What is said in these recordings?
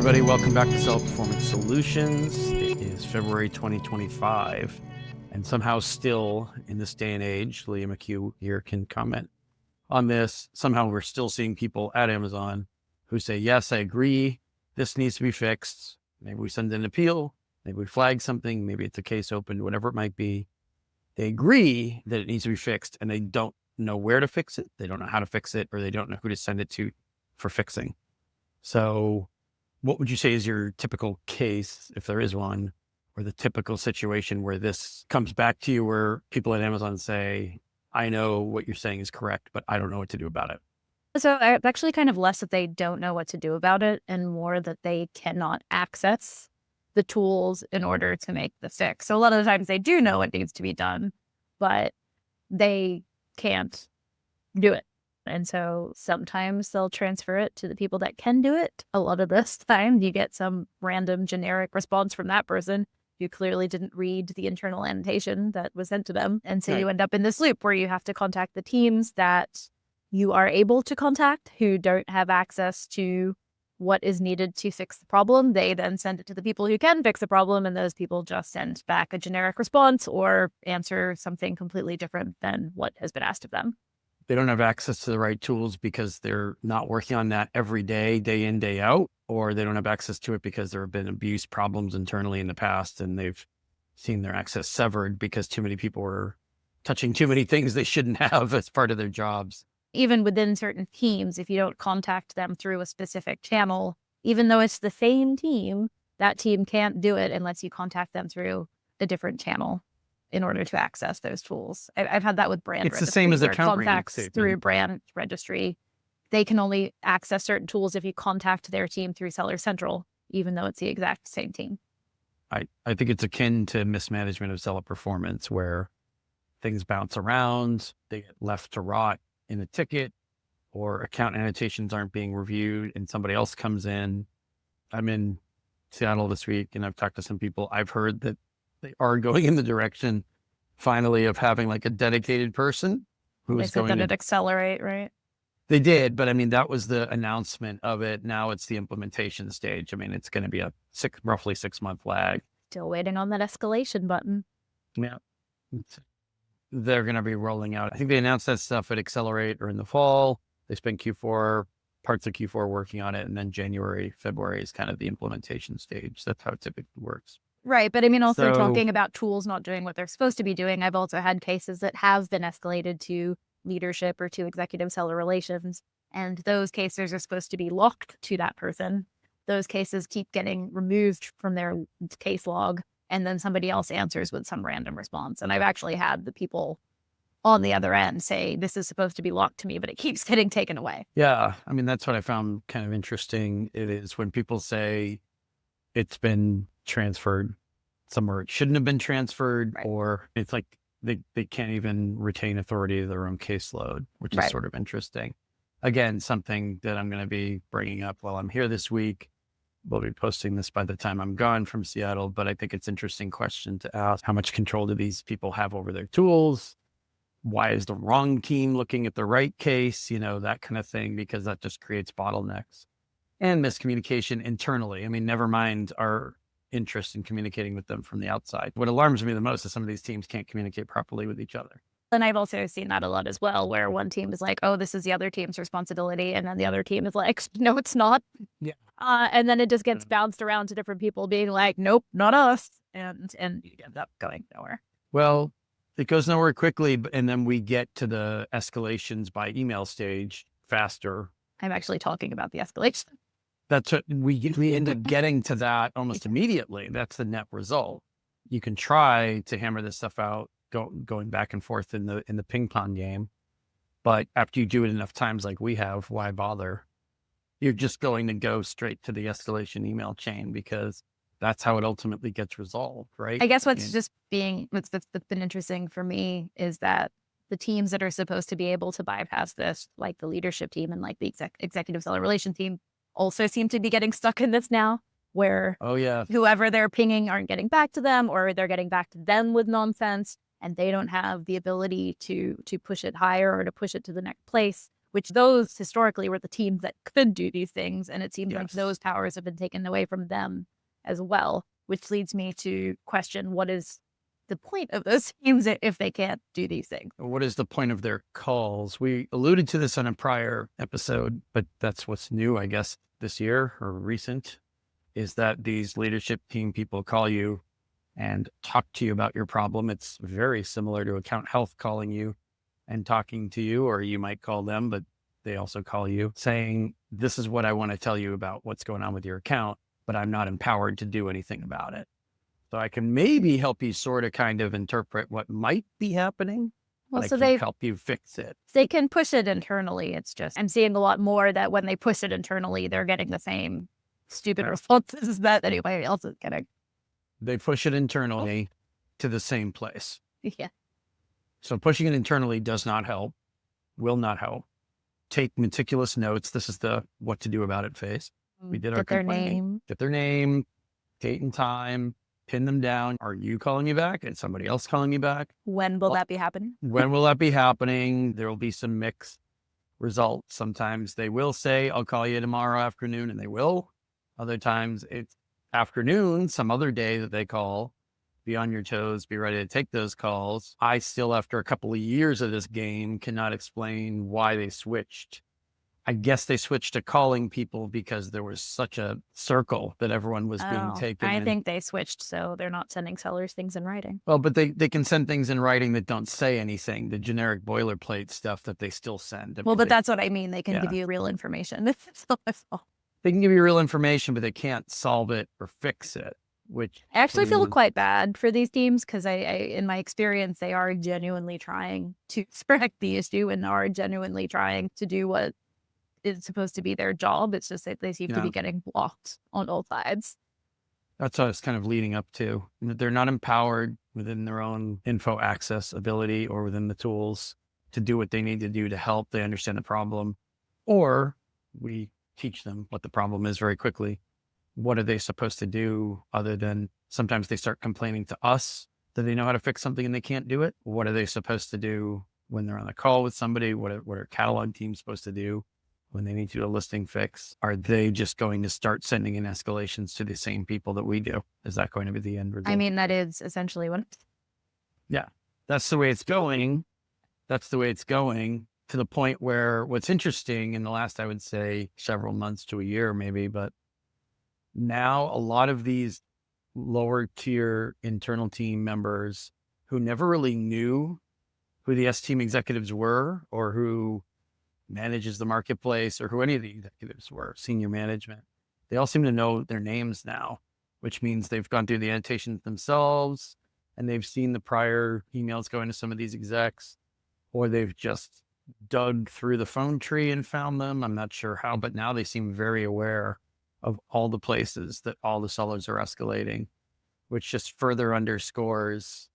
everybody. Welcome back to Seller Performance Solutions. It is February 2025, and somehow still in this day and age, Leah McHugh here can comment on this. Somehow we're still seeing people at Amazon who say, yes, I agree, this needs to be fixed. Maybe we send an appeal, maybe we flag something, maybe it's a case opened, whatever it might be. They agree that it needs to be fixed, and they don't know where to fix it. They don't know how to fix it, or they don't know who to send it to for fixing. So what would you say is your typical case, if there is one, or the typical situation where this comes back to you, where people at Amazon say, I know what you're saying is correct, but I don't know what to do about it? So it's actually kind of less that they don't know what to do about it and more that they cannot access the tools in order to make the fix. So a lot of the times they do know what needs to be done, but they can't do it. And so sometimes they'll transfer it to the people that can do it. A lot of this time you get some random generic response from that person who clearly didn't read the internal annotation that was sent to them. And so you end up in this loop where you have to contact the teams that you are able to contact who don't have access to what is needed to fix the problem. They then send it to the people who can fix the problem, and those people just send back a generic response or answer something completely different than what has been asked of them. They don't have access to the right tools because they're not working on that every day, day in, day out, or they don't have access to it because there have been abuse problems internally in the past and they've seen their access severed because too many people were touching too many things they shouldn't have as part of their jobs. Even within certain teams, if you don't contact them through a specific channel, even though it's the same team, that team can't do it unless you contact them through a different channel in order to access those tools. I've had that with brand registry. It's the same as account contacts through brand registry. They can only access certain tools if you contact their team through Seller Central, even though it's the exact same team. I think it's akin to mismanagement of seller performance, where things bounce around, they get left to rot in a ticket, or account annotations aren't being reviewed and somebody else comes in. I'm in Seattle this week and I've talked to some people. I've heard that they are going in the direction finally of having like a dedicated person who is going to accelerate, right? They did, but I mean, that was the announcement of it. Now it's the implementation stage. I mean, it's going to be a roughly 6-month lag. Still waiting on that escalation button. Yeah. They're going to be rolling out. I think they announced that stuff at Accelerate or in the fall. They spent parts of Q4 working on it. And then January, February is kind of the implementation stage. That's how it typically works. Right. But I mean, also talking about tools not doing what they're supposed to be doing, I've also had cases that have been escalated to leadership or to executive seller relations. And those cases are supposed to be locked to that person. Those cases keep getting removed from their case log. And then somebody else answers with some random response. And I've actually had the people on the other end say, this is supposed to be locked to me, but it keeps getting taken away. Yeah. I mean, that's what I found kind of interesting. It is when people say it's been transferred somewhere it shouldn't have been transferred, right. Or it's like they can't even retain authority of their own caseload, which is sort of interesting. Again, something that I'm going to be bringing up while I'm here this week. We'll be posting this by the time I'm gone from Seattle, but I think it's an interesting question to ask. How much control do these people have over their tools? Why is the wrong team looking at the right case? That kind of thing, because that just creates bottlenecks and miscommunication internally. I mean, never mind our interest in communicating with them from the outside. What alarms me the most is some of these teams can't communicate properly with each other. And I've also seen that a lot as well, where one team is like, oh, this is the other team's responsibility. And then the other team is like, no, it's not. Yeah. And then it just gets bounced around to different people being like, nope, not us. And you end up going nowhere. Well, it goes nowhere quickly. And then we get to the escalations by email stage faster. I'm actually talking about the escalation. That's what we end up getting to that almost immediately. That's the net result. You can try to hammer this stuff out, going back and forth in the ping pong game, but after you do it enough times, like we have, why bother? You're just going to go straight to the escalation email chain because that's how it ultimately gets resolved, right? I guess what's been interesting for me is that the teams that are supposed to be able to bypass this, like the leadership team and like the executive seller relation team, also seem to be getting stuck in this now, where whoever they're pinging aren't getting back to them, or they're getting back to them with nonsense, and they don't have the ability to push it higher or to push it to the next place, which those historically were the teams that could do these things. And it seems like Yes. those powers have been taken away from them as well, which leads me to question what is the point of those teams if they can't do these things. What is the point of their calls? We alluded to this on a prior episode, but that's what's new, I guess, this year or recent, is that these leadership team people call you and talk to you about your problem. It's very similar to account health calling you and talking to you, or you might call them, but they also call you saying, this is what I want to tell you about what's going on with your account, but I'm not empowered to do anything about it. So I can maybe help you sort of kind of interpret what might be happening, Well, but so I they can't help you fix it. they can push it internally. It's just I'm seeing a lot more that when they push it internally, they're getting the same stupid Yeah. responses that anybody else is getting. They push it internally to the same place. Yeah. So pushing it internally does not help, will not help. Take meticulous notes. This is the what to do about it phase. We did our Get their complaining. name. Get their name, date and time, pin them down. Are you calling you back? Is somebody else calling you back? When will Well- that be happening? When will that be happening? There will be some mixed results. Sometimes they will say, I'll call you tomorrow afternoon, and they will. Other times it's afternoon, some other day that they call. Be on your toes, be ready to take those calls. I still, after a couple of years of this game, cannot explain why they switched. I guess they switched to calling people because there was such a circle that everyone was being taken. I in. think they switched so they're not sending sellers things in writing. Well, but they can send things in writing that don't say anything, the generic boilerplate stuff that they still send. I Well, mean, but they, that's what I mean. They can Yeah. give you real information. So that's all. they can give you real information, but they can't solve it or fix it, which I actually feel means- quite bad for these teams because I, in my experience, they are genuinely trying to correct the issue and are genuinely trying to do what is supposed to be their job. It's just that they seem to Yeah. be getting blocked on all sides. That's what it's kind of leading up to. They're not empowered within their own info access ability or within the tools to do what they need to do to help. They understand the problem, or we teach them what the problem is very quickly. What are they supposed to do other than sometimes they start complaining to us that they know how to fix something and they can't do it? What are they supposed to do when they're on a call with somebody? What are catalog teams supposed to do when they need to do a listing fix? Are they just going to start sending in escalations to the same people that we do? Is that going to be the end result? I mean, that is essentially what. That's the way it's going. That's the way it's going, to the point where what's interesting in the last, I would say, several months to a year maybe, but now a lot of these lower tier internal team members who never really knew who the S team executives were or who manages the marketplace or who any of the executives were, senior management, they all seem to know their names now, which means they've gone through the annotations themselves and they've seen the prior emails going to some of these execs, or they've just dug through the phone tree and found them. I'm not sure how, but now they seem very aware of all the places that all the sellers are escalating, which just further underscores,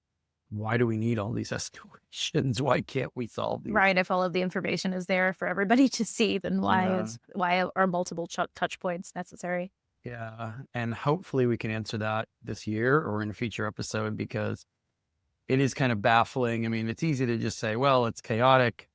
why do we need all these escalations? Why can't we solve these? Right. If all of the information is there for everybody to see, then Yeah. why are multiple touch points necessary? Yeah. And hopefully we can answer that this year or in a future episode, because it is kind of baffling. I mean, it's easy to just say, well, it's chaotic.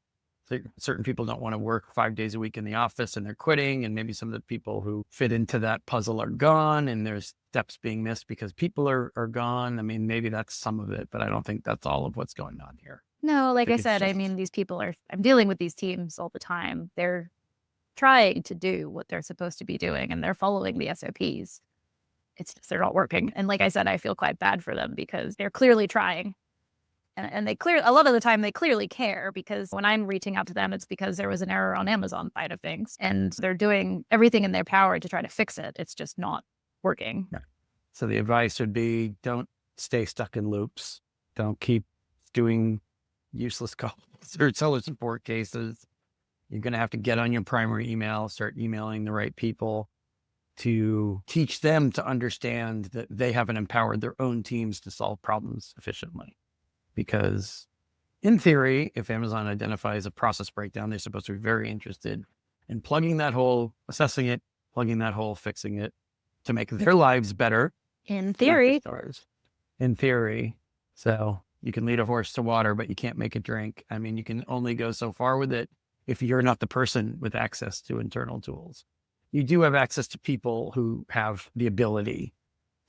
Certain people don't want to work 5 days a week in the office and they're quitting. And maybe some of the people who fit into that puzzle are gone and there's steps being missed because people are gone. I mean, maybe that's some of it, but I don't think that's all of what's going on here. No, like think I it's said, I just- mean, these people I'm dealing with these teams all the time. They're trying to do what they're supposed to be doing and they're following the SOPs. It's just they're not working. And like I said, I feel quite bad for them because they're clearly trying. And a lot of the time they clearly care, because when I'm reaching out to them, it's because there was an error on Amazon side of things and they're doing everything in their power to try to fix it. It's just not working. So the advice would be, don't stay stuck in loops. Don't keep doing useless calls or seller support cases. You're going to have to get on your primary email, start emailing the right people to teach them to understand that they haven't empowered their own teams to solve problems efficiently. Because in theory, if Amazon identifies a process breakdown, they're supposed to be very interested in plugging that hole, assessing it, plugging that hole, fixing it to make their lives better. In not theory, just ours. In theory. So you can lead a horse to water, but you can't make it drink. I mean, you can only go so far with it if you're not the person with access to internal tools. You do have access to people who have the ability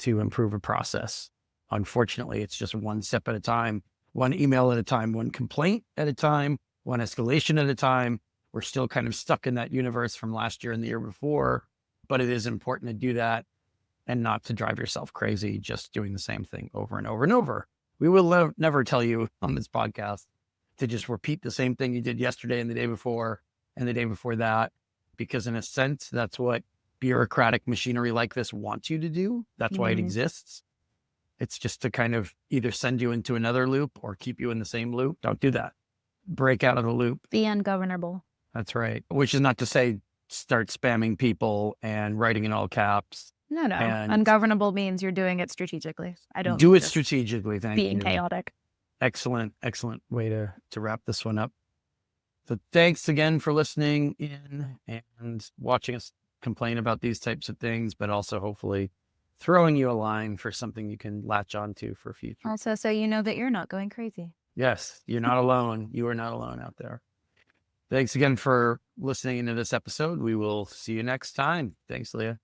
to improve a process. Unfortunately, it's just one step at a time, one email at a time, one complaint at a time, one escalation at a time. We're still kind of stuck in that universe from last year and the year before, but it is important to do that and not to drive yourself crazy just doing the same thing over and over and over. We will never tell you on this podcast to just repeat the same thing you did yesterday and the day before and the day before that, because in a sense, that's what bureaucratic machinery like this wants you to do. That's why it exists. It's just to kind of either send you into another loop or keep you in the same loop. Don't do that. Break out of the loop. Be ungovernable. That's right. Which is not to say start spamming people and writing in all caps. No. And Ungovernable means you're doing it strategically. I don't do mean it just strategically. Thank being you. chaotic. Excellent way to wrap this one up. So thanks again for listening in and watching us complain about these types of things, but also hopefully throwing you a line for something you can latch onto for future. Also, so you know that you're not going crazy. Yes, you're not alone. You are not alone out there. Thanks again for listening into this episode. We will see you next time. Thanks, Leah.